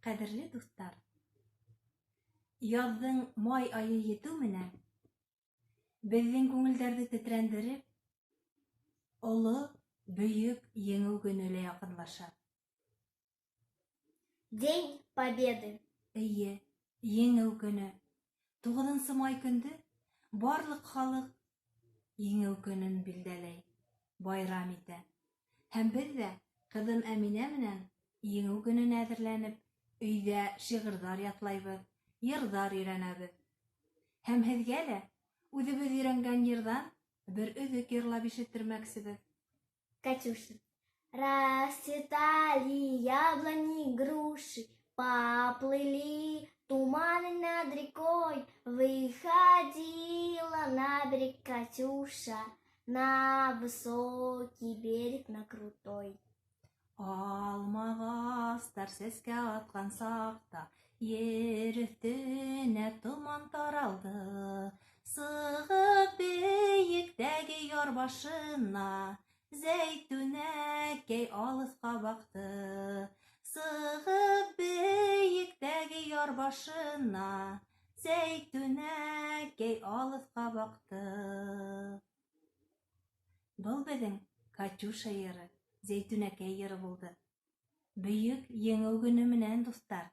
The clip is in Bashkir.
Кадерле дуҫтар, яҙҙың май айы етеү менән беҙҙең күңелдәрҙе тетрәндереп, оло, бөйөк еңеү көнө лә яҡынлаша. День Победы. Эйе, еңеү көнө. 9 май көндө барлык халыҡ еңеү көнөн билдәләй, байрам итә. Һәм беҙ ҙә ҡыҙым Әминә менән еңеү көнөнә әҙерләнеп, өйҙә шиғырҙар ятлайбыҙ, йырҙар өйрәнәбеҙ. Һәм һеҙгә лә үҙебеҙ өйрәнгән йырҙан бер өҙөк йырлап ишеттермәксебеҙ. Катюша. Расцветали яблони, груши, поплыли туманы над рекой. Выходила на берег Катюша, на высокий берег, на крутой. Алмағастар сәскә атҡан саҡта, ер өҫтөнә томан таралды. Сығып бейектәге яр башына, Зәйтүнәкәй алыҫҡа баҡты. Сығып бейектәге яр башына, Зәйтүнәкәй алыҫҡа баҡты. Был беҙҙең Катюша йыры, Зәйтүнәкәй йыры булды. Бөйөк еңеү көнө менән, дуҫтар.